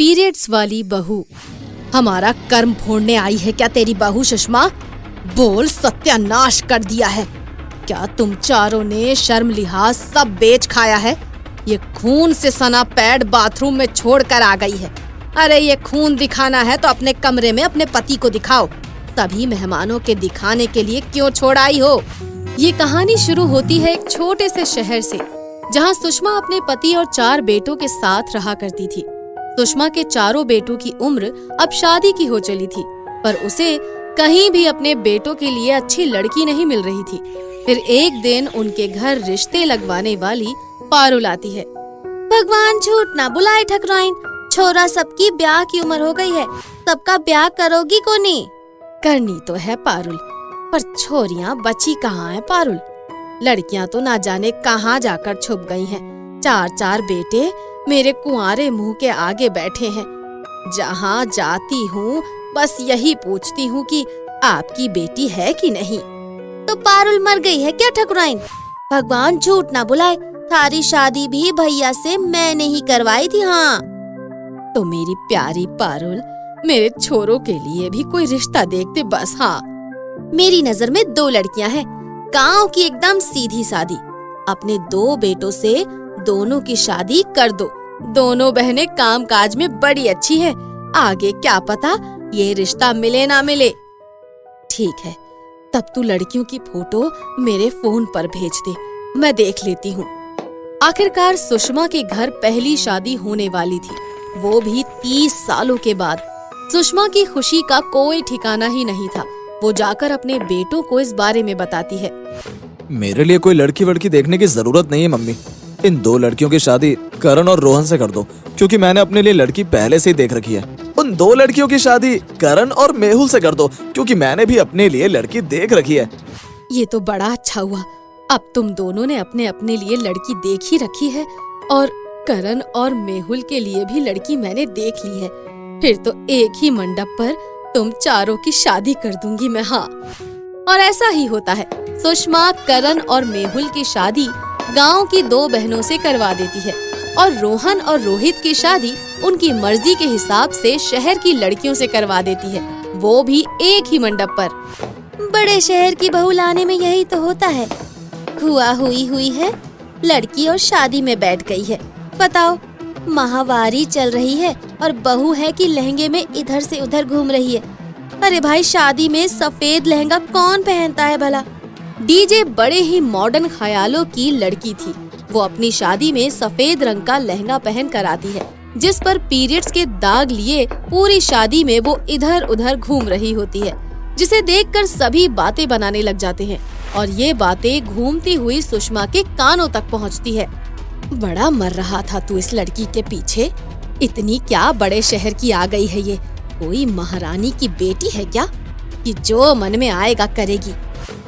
Periods वाली बहू। हमारा कर्म फोड़ने आई है क्या तेरी बहू सुषमा? बोल, सत्यानाश कर दिया है। क्या तुम चारों ने शर्म लिहाज सब बेच खाया है? ये खून से सना पैड बाथरूम में छोड़ कर आ गई है। अरे ये खून दिखाना है तो अपने कमरे में अपने पति को दिखाओ, तभी मेहमानों के दिखाने के लिए क्यों छोड़ आई हो? ये कहानी शुरू होती है एक छोटे से शहर से, जहाँ सुषमा अपने पति और 4 बेटों के साथ रहा करती थी। सुषमा के चारों बेटों की उम्र अब शादी की हो चली थी, पर उसे कहीं भी अपने बेटों के लिए अच्छी लड़की नहीं मिल रही थी। फिर एक दिन उनके घर रिश्ते लगवाने वाली पारुल आती है। भगवान झूठ ना बुलाए ठकुराइन, छोरा सबकी ब्याह की उम्र हो गई है, सबका ब्याह करोगी को नहीं? करनी तो है पारुल, पर छोरियां बची कहाँ है पारुल? लड़कियां तो ना जाने कहाँ जाकर छुप गई हैं। 4 बेटे मेरे कुंवारे मुंह के आगे बैठे हैं। जहाँ जाती हूँ बस यही पूछती हूँ कि आपकी बेटी है कि नहीं। तो पारुल मर गई है क्या ठकुराइन? भगवान झूठ ना बुलाए, थारी शादी भी भैया से मैंने ही करवाई थी। हाँ तो मेरी प्यारी पारुल, मेरे छोरों के लिए भी कोई रिश्ता देखते बस। हाँ, मेरी नजर में 2 लड़कियां हैं, गांव की एकदम सीधी सादी। अपने 2 बेटों से दोनों की शादी कर दो। दोनों बहनें काम काज में बड़ी अच्छी हैं, आगे क्या पता ये रिश्ता मिले ना मिले। ठीक है, तब तू लड़कियों की फोटो मेरे फोन पर भेज दे, मैं देख लेती हूँ। आखिरकार सुषमा के घर पहली शादी होने वाली थी, वो भी 30 सालों के बाद। सुषमा की खुशी का कोई ठिकाना ही नहीं था। वो जाकर अपने बेटों को इस बारे में बताती है। मेरे लिए कोई लड़की वड़की देखने की जरूरत नहीं है मम्मी। इन 2 लड़कियों की शादी करण और रोहन से कर दो, क्योंकि मैंने अपने लिए लड़की पहले से ही देख रखी है। उन 2 लड़कियों की शादी करण और मेहुल से कर दो, क्योंकि मैंने भी अपने लिए लड़की देख रखी है। ये तो बड़ा अच्छा हुआ, अब तुम दोनों ने अपने अपने लिए लड़की देख ही रखी है, और करण और मेहुल के लिए भी लड़की मैंने देख ली है। फिर तो एक ही मंडप पर तुम चारों की शादी कर दूंगी मैं। हाँ, और ऐसा ही होता है। सुषमा करण और मेहुल की शादी गांव की 2 बहनों से करवा देती है, और रोहन और रोहित की शादी उनकी मर्जी के हिसाब से शहर की लड़कियों से करवा देती है, वो भी एक ही मंडप पर। बड़े शहर की बहू लाने में यही तो होता है। हुआ हुई है, लड़की और शादी में बैठ गई है। बताओ, माहवारी चल रही है और बहू है कि लहंगे में इधर से उधर घूम रही है। अरे भाई, शादी में सफेद लहंगा कौन पहनता है भला? डीजे बड़े ही मॉडर्न ख्यालों की लड़की थी। वो अपनी शादी में सफेद रंग का लहंगा पहन कर आती है, जिस पर पीरियड्स के दाग लिए पूरी शादी में वो इधर उधर घूम रही होती है, जिसे देखकर सभी बातें बनाने लग जाते हैं, और ये बातें घूमती हुई सुषमा के कानों तक पहुंचती है। बड़ा मर रहा था तू इस लड़की के पीछे, इतनी क्या बड़े शहर की आ गई है ये? कोई महारानी की बेटी है क्या कि जो मन में आएगा करेगी?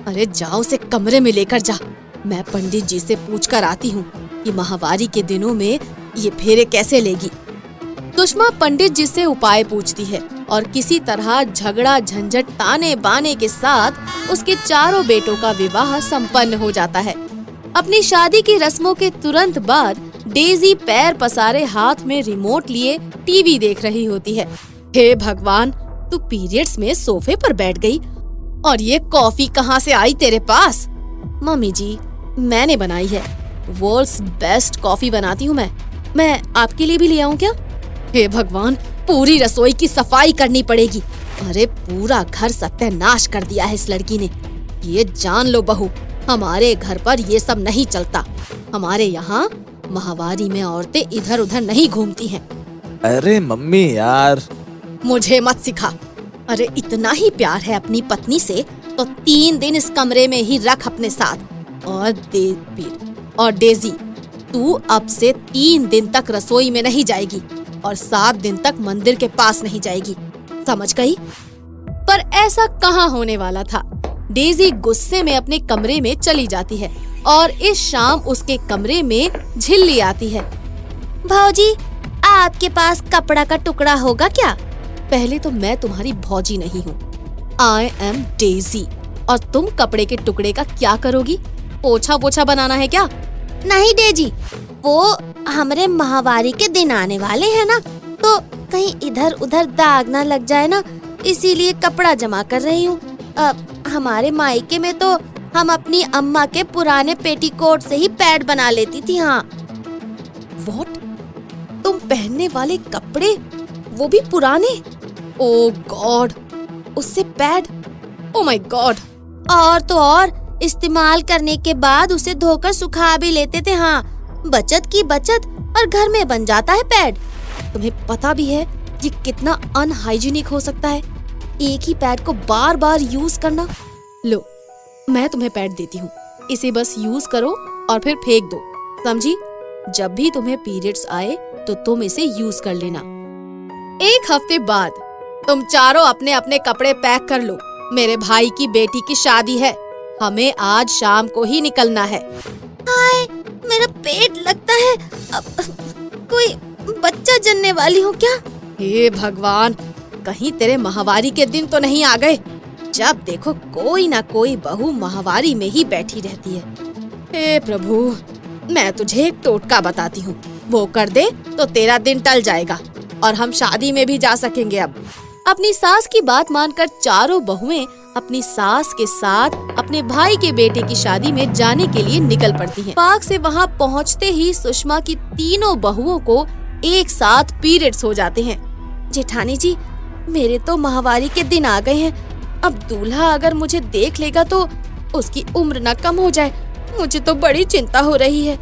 अरे जाओ उसे कमरे में लेकर जा, मैं पंडित जी से पूछ कर आती हूँ कि माहवारी के दिनों में ये फेरे कैसे लेगी। सुषमा पंडित जी से उपाय पूछती है, और किसी तरह झगड़ा झंझट ताने बाने के साथ उसके 4 बेटों का विवाह संपन्न हो जाता है। अपनी शादी की रस्मों के तुरंत बाद डेजी पैर पसारे हाथ में रिमोट लिए टीवी देख रही होती है। हे भगवान, तू पीरियड्स में सोफे पर बैठ गई, और ये कॉफी कहाँ से आई तेरे पास? मम्मी जी, मैंने बनाई है, वर्ल्ड्स बेस्ट कॉफी बनाती हूँ मैं आपके लिए भी ले आऊँ क्या? हे भगवान, पूरी रसोई की सफाई करनी पड़ेगी। अरे पूरा घर सत्यानाश कर दिया है इस लड़की ने। ये जान लो बहू, हमारे घर पर ये सब नहीं चलता। हमारे यहाँ माहवारी में औरतें इधर उधर नहीं घूमती हैं। अरे मम्मी यार, मुझे मत सिखा। अरे इतना ही प्यार है अपनी पत्नी से तो 3 दिन इस कमरे में ही रख अपने साथ। और डेजी, तू अब से 3 दिन तक रसोई में नहीं जाएगी, और 7 दिन तक मंदिर के पास नहीं जाएगी, समझ गई? पर ऐसा कहाँ होने वाला था। डेजी गुस्से में अपने कमरे में चली जाती है, और इस शाम उसके कमरे में झिल्ली आती है। भाऊजी, आपके पास कपड़ा का टुकड़ा होगा क्या? पहले तो मैं तुम्हारी भौजी नहीं हूँ, आई एम डेजी। और तुम कपड़े के टुकड़े का क्या करोगी? पोछा पोछा बनाना है क्या? नहीं डेजी, वो हमारे माहवारी के दिन आने वाले हैं ना, तो कहीं इधर उधर दाग ना लग जाए ना, इसीलिए कपड़ा जमा कर रही हूँ। हमारे मायके में तो हम अपनी अम्मा के पुराने पेटीकोट से ही पैड बना लेती थी। हाँ। व्हाट? तुम पहनने वाले कपड़े वो भी पुराने? ओ गॉड, उससे पैड? Oh my God. और तो और इस्तेमाल करने के बाद उसे धोकर सुखा भी लेते थे। हाँ, बचत की बचत और घर में बन जाता है पैड। तुम्हें पता भी है ये कितना अनहाइजीनिक हो सकता है, एक ही पैड को बार बार यूज करना? लो, मैं तुम्हें पैड देती हूँ, इसे बस यूज करो और फिर फेंक दो, समझी? जब भी तुम्हें पीरियड्स आए तो तुम इसे यूज कर लेना। 1 हफ्ते बाद तुम चारों अपने अपने कपड़े पैक कर लो, मेरे भाई की बेटी की शादी है, हमें आज शाम को ही निकलना है। हाय, मेरा पेट लगता है। कोई बच्चा जनने वाली हो क्या? हे भगवान, कहीं तेरे माहवारी के दिन तो नहीं आ गए? जब देखो कोई ना कोई बहू माहवारी में ही बैठी रहती है। हे प्रभु, मैं तुझे एक टोटका बताती हूँ, वो कर दे तो तेरा दिन टल जाएगा और हम शादी में भी जा सकेंगे। अब अपनी सास की बात मानकर चारों बहुएं अपनी सास के साथ अपने भाई के बेटे की शादी में जाने के लिए निकल पड़ती हैं। पार्क से वहाँ पहुँचते ही सुषमा की तीनों बहुओं को एक साथ पीरियड्स हो जाते हैं। जेठानी जी, मेरे तो माहवारी के दिन आ गए हैं। अब दूल्हा अगर मुझे देख लेगा तो उसकी उम्र न कम हो जाए, मुझे तो बड़ी चिंता हो रही है।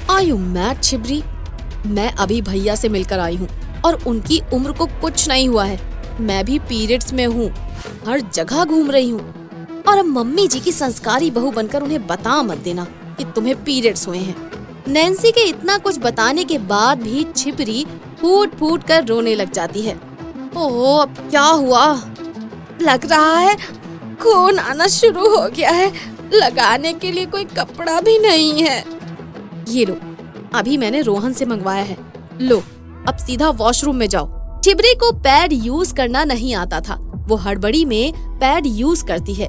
Are you mad, छिबरी? मैं अभी भैया से मिलकर आई हूँ और उनकी उम्र को कुछ नहीं हुआ है। मैं भी पीरियड्स में हूँ, हर जगह घूम रही हूँ। और अब मम्मी जी की संस्कारी बहू बनकर उन्हें बता मत देना कि तुम्हें पीरियड्स हुए हैं। नैन्सी के इतना कुछ बताने के बाद भी छिपरी फूट फूट कर रोने लग जाती है। ओह, अब क्या हुआ? लग रहा है खून आना शुरू हो गया है, लगाने के लिए कोई कपड़ा भी नहीं है। ये लो, अभी मैंने रोहन से मंगवाया है, लो अब सीधा वॉशरूम में जाओ। छिबरी को पैड यूज करना नहीं आता था, वो हड़बड़ी में पैड यूज करती है।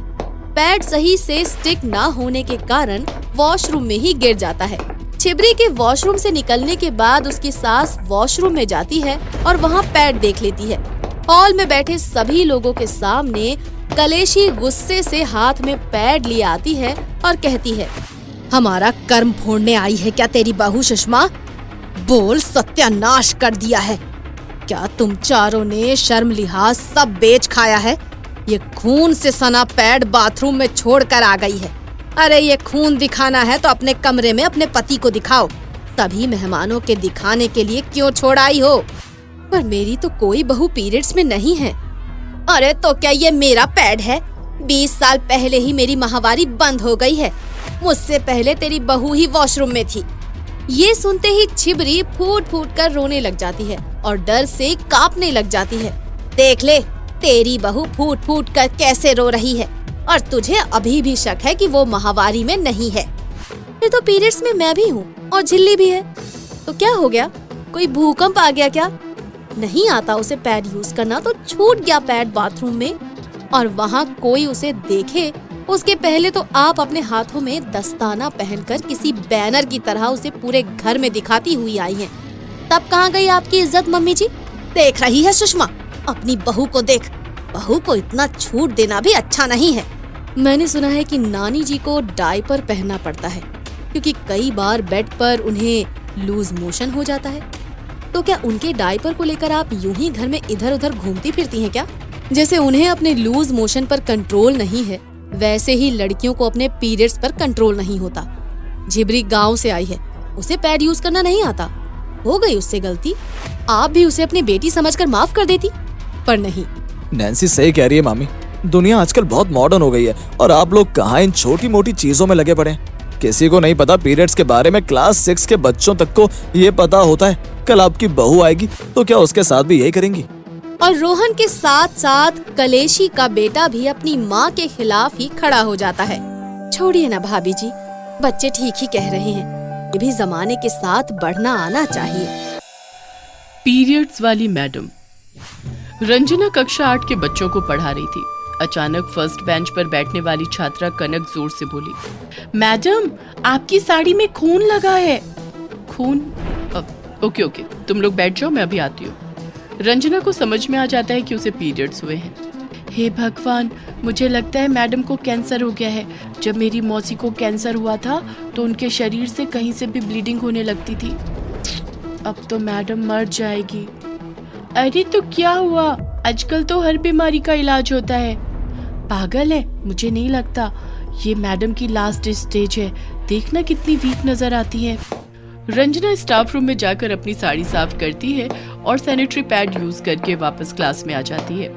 पैड सही से स्टिक ना होने के कारण वॉशरूम में ही गिर जाता है। छिबरी के वॉशरूम से निकलने के बाद उसकी सास वॉशरूम में जाती है और वहाँ पैड देख लेती है। हॉल में बैठे सभी लोगों के सामने कलेशी गुस्से से हाथ में पैड लिए आती है और कहती है, हमारा कर्म फोड़ने आई है क्या तेरी बहू सुषमा? बोल, सत्यानाश कर दिया है। क्या तुम चारों ने शर्म लिहाज सब बेच खाया है? ये खून से सना पैड बाथरूम में छोड़ कर आ गई है। अरे ये खून दिखाना है तो अपने कमरे में अपने पति को दिखाओ, तभी मेहमानों के दिखाने के लिए क्यों छोड़ आई हो? पर मेरी तो कोई बहू पीरियड्स में नहीं है। अरे तो क्या ये मेरा पैड है? 20 साल पहले ही मेरी माहवारी बंद हो गई है, मुझसे पहले तेरी बहू ही वॉशरूम में थी। ये सुनते ही छिबरी फूट फूट कर रोने लग जाती है और डर से कांपने लग जाती है। देख ले, तेरी बहू फूट फूट कर कैसे रो रही है और तुझे अभी भी शक है कि वो माहवारी में नहीं है। फिर तो पीरियड्स में मैं भी हूँ और झिल्ली भी है, तो क्या हो गया? कोई भूकंप आ गया क्या? नहीं आता उसे पैड यूज करना तो छूट गया पैड बाथरूम में, और वहाँ कोई उसे देखे उसके पहले तो आप अपने हाथों में दस्ताना पहनकर किसी बैनर की तरह उसे पूरे घर में दिखाती हुई आई हैं। तब कहाँ गई आपकी इज्जत मम्मी जी? देख रही है सुषमा, अपनी बहू को देख, बहू को इतना छूट देना भी अच्छा नहीं है। मैंने सुना है कि नानी जी को डायपर पहनना पड़ता है क्योंकि कई बार बेड पर उन्हें लूज मोशन हो जाता है। तो क्या उनके डायपर को लेकर आप यूं ही घर में इधर उधर घूमती फिरती हैं क्या? जैसे उन्हें अपने लूज मोशन पर कंट्रोल नहीं है, वैसे ही लड़कियों को अपने पीरियड्स पर कंट्रोल नहीं होता। झिबरी गांव से आई है, उसे पैड यूज करना नहीं आता। हो गई उससे गलती, आप भी उसे अपनी बेटी समझकर माफ कर देती, पर नहीं। नैन्सी सही कह रही है मामी, दुनिया आजकल बहुत मॉडर्न हो गई है और आप लोग कहाँ इन छोटी मोटी चीजों में लगे पड़े हैं। किसी को नहीं पता पीरियड्स के बारे में, क्लास 6 के बच्चों तक को ये पता होता है। कल आपकी बहू आएगी तो क्या उसके साथ भी यही करेंगी? और रोहन के साथ साथ कलेशी का बेटा भी अपनी माँ के खिलाफ ही खड़ा हो जाता है। छोड़िए ना भाभी जी, बच्चे ठीक ही कह रहे हैं, ये भी जमाने के साथ बढ़ना आना चाहिए। पीरियड्स वाली मैडम। रंजना कक्षा 8 के बच्चों को पढ़ा रही थी। अचानक फर्स्ट बेंच पर बैठने वाली छात्रा कनक जोर से बोली, मैडम आपकी साड़ी में खून लगा है। खून? ओके तुम लोग बैठ जाओ, मैं अभी आती हूँ। रंजना को समझ में आ जाता है कि उसे पीरियड्स हुए हैं। हे भगवान, मुझे लगता है मैडम को कैंसर हो गया है। जब मेरी मौसी को कैंसर हुआ था तो उनके शरीर से कहीं से भी ब्लीडिंग होने लगती थी। अब तो मैडम मर जाएगी। अरे तो क्या हुआ, आजकल तो हर बीमारी का इलाज होता है। पागल है, मुझे नहीं लगता। ये मैडम की लास्ट स्टेज है, देखना कितनी वीक नजर आती है। रंजना स्टाफ रूम में जाकर अपनी साड़ी साफ करती है और सैनिटरी पैड यूज करके वापस क्लास में आ जाती है।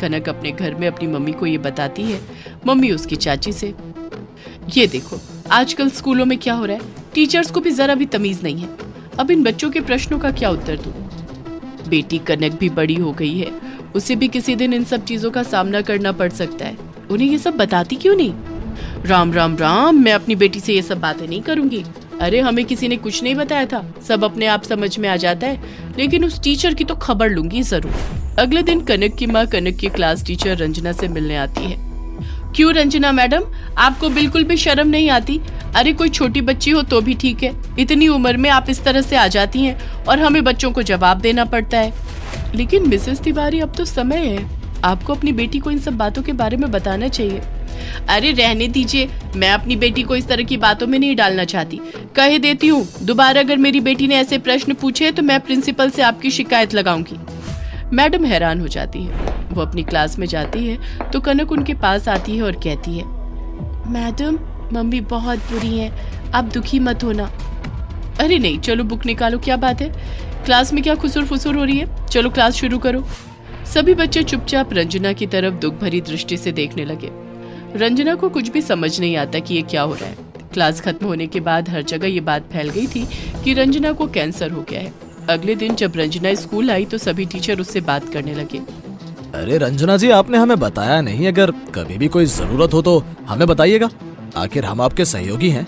कनक अपने घर में अपनी मम्मी को ये बताती है, मम्मी उसकी चाची से। ये देखो आजकल स्कूलों में क्या हो रहा है, टीचर्स को भी जरा भी तमीज नहीं है। अब इन बच्चों के प्रश्नों का क्या उत्तर दूं? बेटी कनक भी बड़ी हो गई है, उसे भी किसी दिन इन सब चीजों का सामना करना पड़ सकता है। उन्हें ये सब बताती क्यों नहीं? राम राम राम, मैं अपनी बेटी से ये सब बातें नहीं करूंगी। अरे हमें किसी ने कुछ नहीं बताया था, सब अपने आप समझ में आ जाता है। लेकिन उस टीचर की तो खबर लूंगी जरूर। अगले दिन कनक की माँ कनक की क्लास टीचर रंजना से मिलने आती है। क्यों रंजना मैडम, आपको बिल्कुल भी शर्म नहीं आती? अरे कोई छोटी बच्ची हो तो भी ठीक है, इतनी उम्र में आप इस तरह से आ जाती हैं और हमें बच्चों को जवाब देना पड़ता है। लेकिन मिसेस तिवारी, अब तो समय है, आपको अपनी बेटी को इन सब बातों के बारे में बताना चाहिए। अरे रहने दीजिए, मैं अपनी बेटी को इस तरह की बातों में नहीं डालना चाहती। कह देती हूँ, दोबारा अगर मेरी बेटी ने ऐसे प्रश्न पूछे तो मैं प्रिंसिपल से आपकी शिकायत लगाऊंगी। मैडम हैरान हो जाती है। वो अपनी क्लास में जाती है तो कनक उनके पास आती है और कहती है, मैडम मम्मी बहुत बुरी है, आप दुखी मत होना। अरे नहीं, चलो बुक निकालो, क्या बात है, क्लास में क्या खुसुर फुसुर हो रही है, चलो क्लास शुरू करो। सभी बच्चे चुपचाप रंजना की तरफ दुख भरी दृष्टि से देखने लगे। रंजना को कुछ भी समझ नहीं आता कि ये क्या हो रहा है। क्लास खत्म होने के बाद हर जगह ये बात फैल गई थी कि रंजना को कैंसर हो गया है। अगले दिन जब रंजना स्कूल आई तो सभी टीचर उससे बात करने लगे। अरे रंजना जी, आपने हमें बताया नहीं। अगर कभी भी कोई जरूरत हो तो हमें बताइएगा, आखिर हम आपके सहयोगी हैं।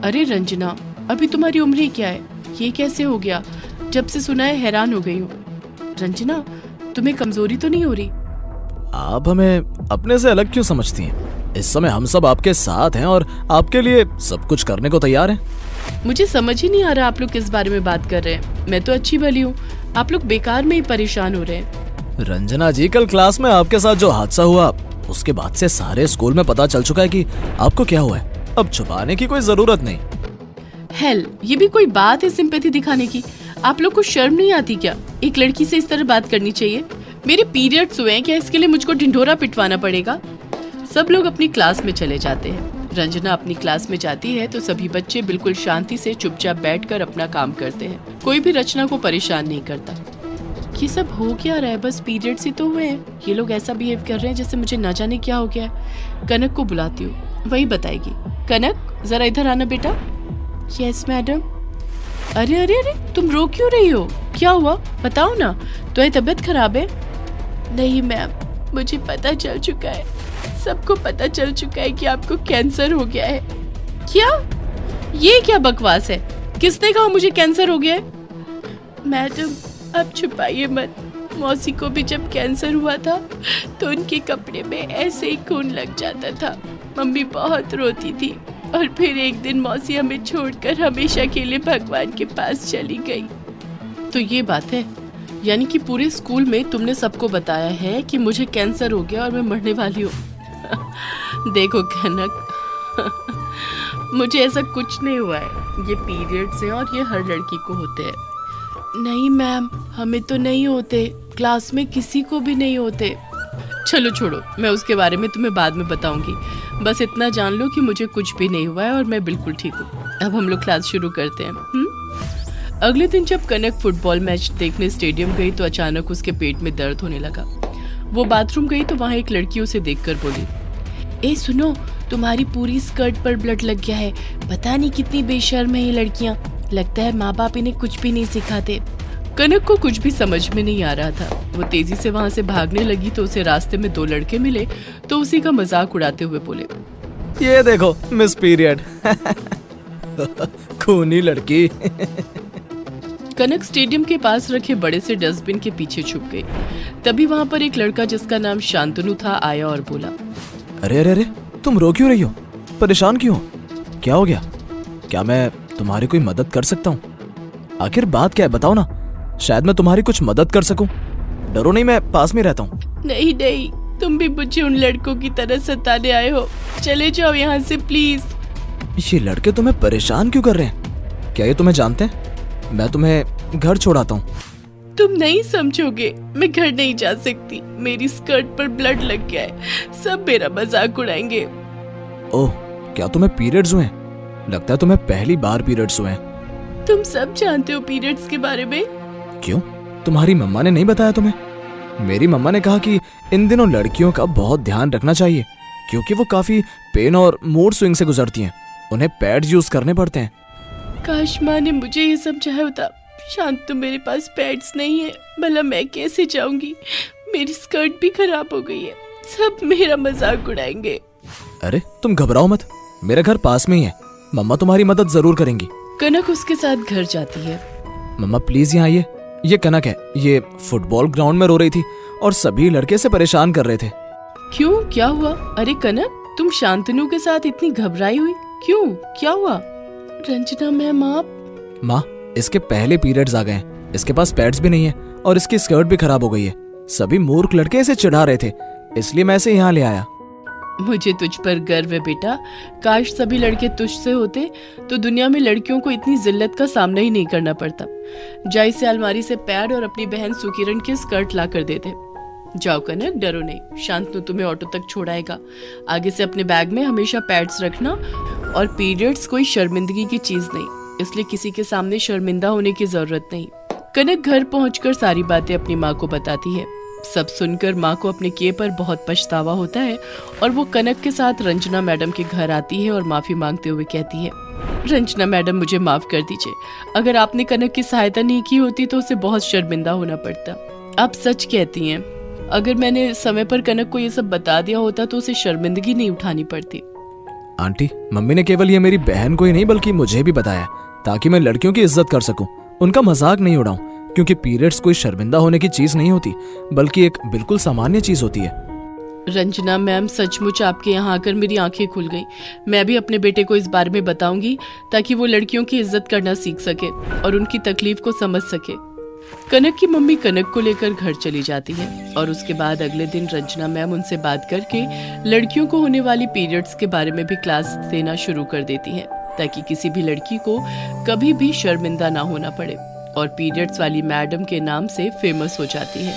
अरे रंजना, अभी तुम्हारी उम्र ही क्या है, ये कैसे हो गया? जब से सुना है हैरान हो गई हूँ। रंजना, तुम्हें कमजोरी तो नहीं हो रही? आप हमें अपने से अलग क्यों समझती हैं? इस समय हम सब आपके साथ हैं और आपके लिए सब कुछ करने को तैयार हैं। मुझे समझ ही नहीं आ रहा आप लोग किस बारे में बात कर रहे हैं। मैं तो अच्छी भली हूँ, आप लोग बेकार में ही परेशान हो रहे हैं। रंजना जी, कल क्लास में आपके साथ जो हादसा हुआ उसके बाद से सारे स्कूल में पता चल चुका है कि आपको क्या हुआ है। अब छुपाने की कोई जरूरत नहीं। हेल, ये भी कोई बात है सिंपैथी दिखाने की? आप लोग को शर्म नहीं आती क्या? एक लड़की से इस तरह बात करनी चाहिए। मेरे पीरियड्स हुए हैं, क्या इसके लिए मुझको ढिंढोरा पिटवाना पड़ेगा? सब लोग अपनी क्लास में चले जाते हैं। रंजना अपनी क्लास में जाती है तो सभी बच्चे बिल्कुल शांति से चुपचाप बैठकर अपना काम करते हैं। कोई भी रचना को परेशान नहीं करता। ये सब हो क्या रहा है? बस पीरियड्स ही तो हुए हैं, ये लोग ऐसा बिहेव कर रहे हैं जैसे मुझे ना जाने क्या हो गया है। कनक को बुलाती हूँ, वही बताएगी। कनक, जरा इधर आना बेटा। Yes madam. अरे अरे अरे, तुम रो क्यों रही हो? क्या हुआ, बताओ ना। तुम्हारी तबीयत खराब है? नहीं मैम, मुझे पता चल चुका है, सबको पता चल चुका है कि आपको कैंसर हो गया है। क्या? ये क्या बकवास है? किसने कहा मुझे कैंसर हो गया है? मैडम अब छुपाइए मत, मौसी को भी जब कैंसर हुआ था तो उनके कपड़े में ऐसे ही खून लग जाता था। मम्मी बहुत रोती थी और फिर एक दिन मौसी हमें छोड़कर हमेशा के लिए भगवान के पास चली गई। तो ये बात है, यानी कि पूरे स्कूल में तुमने सबको बताया है कि मुझे कैंसर हो गया और मैं मरने वाली हूँ। देखो कनक, मुझे ऐसा कुछ नहीं हुआ है, ये पीरियड्स हैं और ये हर लड़की को होते हैं। नहीं मैम, हमें तो नहीं होते, क्लास में किसी को भी नहीं होते। चलो छोड़ो, मैं उसके बारे में तुम्हें बाद में बताऊंगी। बस इतना जान लो कि मुझे कुछ भी नहीं हुआ है और मैं बिल्कुल ठीक हूँ। अब हम लोग क्लास शुरू करते हैं। अगले दिन जब कनक फुटबॉल मैच देखने स्टेडियम गई तो अचानक उसके पेट में दर्द होने लगा। वो बाथरूम गई तो वहाँ एक लड़की उसे देखकर बोली, ए सुनो, तुम्हारी पूरी स्कर्ट पर ब्लड लग गया है। पता नहीं कितनी बेशर्म है ये लड़कियाँ, लगता है माँ बाप इन्हें कुछ भी नहीं सिखाते। कनक को कुछ भी समझ में नहीं आ रहा था। वो तेजी से वहाँ से भागने लगी तो उसे रास्ते में दो लड़के मिले तो उसी का मजाक उड़ाते हुए बोले, ये देखो मिस पीरियड। खूनी लड़की। कनक स्टेडियम के पास रखे बड़े से डस्टबिन के पीछे छुप गई। तभी वहाँ पर एक लड़का जिसका नाम शांतनु था आया और बोला, अरे अरे अरे, तुम रो क्यों रही हो? परेशान क्यों हो? क्या हो गया? क्या मैं तुम्हारी कोई मदद कर सकता हूँ? आखिर बात क्या है, बताओ ना, शायद मैं तुम्हारी कुछ मदद कर सकूं। डरो नहीं, मैं पास में रहता हूँ। नहीं नहीं, तुम भी मुझे उन लड़कों की तरह सताने आए हो। चले जाओ यहाँ से प्लीज। ये लड़के तुम्हें परेशान क्यों कर रहे हैं? क्या ये तुम्हें जानते हैं? मैं तुम्हें घर छोड़ाता हूँ। तुम नहीं समझोगे, मैं घर नहीं जा सकती। मेरी स्कर्ट पर ब्लड लग गया है, सब मेरा मजाक उड़ाएंगे। ओह, क्या तुम्हें पीरियड्स हुए हैं? लगता है तुम्हें पहली बार पीरियड्स हुए हैं। तुम सब जानते हो पीरियड्स के बारे में। क्यों, तुम्हारी मम्मा ने नहीं बताया तुम्हें? मेरी मम्मा ने कहा कि इन दिनों लड़कियों का बहुत ध्यान रखना चाहिए, क्योंकि वो काफी पेन और मूड स्विंग से गुजरती हैं। उन्हें पैड्स यूज करने पड़ते हैं। काश माँ ने मुझे ये समझाया होता। शांत, तो मेरे पास पैड्स नहीं है, भला मैं कैसे जाऊंगी? मेरी स्कर्ट भी खराब हो गई है, सब मेरा मजाक उड़ाएंगे। अरे तुम घबराओ मत, मेरा घर पास में ही है, मम्मा तुम्हारी मदद जरूर करेंगी। कनक उसके साथ घर जाती है। मम्मा प्लीज यहाँ आइए। ये कनक है, ये फुटबॉल ग्राउंड में रो रही थी और सभी लड़के से परेशान कर रहे थे। क्यों, क्या हुआ? अरे कनक, तुम शांतनु के साथ इतनी घबराई हुई क्यों? क्या हुआ? रंजना मैम आप? माँ, इसके पहले पीरियड्स आ गए हैं, इसके पास पैड्स भी नहीं है और इसकी स्कर्ट भी खराब हो गई है। सभी मूर्ख लड़के इसे चिढ़ा रहे थे, इसलिए मैं इसे यहाँ ले आया। मुझे तुझ पर गर्व है बेटा। काश सभी लड़के तुझसे होते तो दुनिया में लड़कियों को इतनी जिल्लत का सामना ही नहीं करना पड़ता। जा इसे अलमारी से पैड और अपनी बहन सुकिरण की स्कर्ट ला कर दे दे। जाओ कनक, डरो नहीं, शांतनु तुम्हें ऑटो तक छोड़ाएगा। आगे से अपने बैग में हमेशा पैड्स रखना। और पीरियड्स कोई शर्मिंदगी की चीज नहीं, इसलिए किसी के सामने शर्मिंदा होने की जरूरत नहीं। कनक घर पहुंचकर सारी बातें अपनी माँ को बताती है। सब सुनकर माँ को अपने किए पर बहुत पछतावा होता है और वो कनक के साथ रंजना मैडम के घर आती है और माफी मांगते हुए कहती है, रंजना मैडम मुझे माफ कर दीजिए। अगर आपने कनक की सहायता नहीं की होती तो उसे बहुत शर्मिंदा होना पड़ता। आप सच कहती हैं, अगर मैंने समय पर कनक को ये सब बता दिया होता तो उसे शर्मिंदगी नहीं उठानी पड़ती। आंटी, मम्मी ने केवल ये मेरी बहन को ही नहीं बल्कि मुझे भी बताया, ताकि मैं लड़कियों की इज्जत कर सकूं, उनका मजाक नहीं उड़ाऊं, क्योंकि पीरियड्स कोई शर्मिंदा होने की चीज नहीं होती, बल्कि एक बिल्कुल सामान्य चीज होती है। रंजना मैम, सचमुच आपके यहाँ आकर मेरी आंखें खुल गईं। मैं भी अपने बेटे को इस बारे में बताऊंगी ताकि वो लड़कियों की इज्जत करना सीख सके और उनकी तकलीफ को समझ सके। कनक की मम्मी कनक को लेकर घर चली जाती है और उसके बाद अगले दिन रंजना मैम उनसे बात करके लड़कियों को होने वाली पीरियड्स के बारे में भी क्लास देना शुरू कर देती है, ताकि किसी भी लड़की को कभी भी शर्मिंदा ना होना पड़े और पीरियड्स वाली मैडम के नाम से फेमस हो जाती है।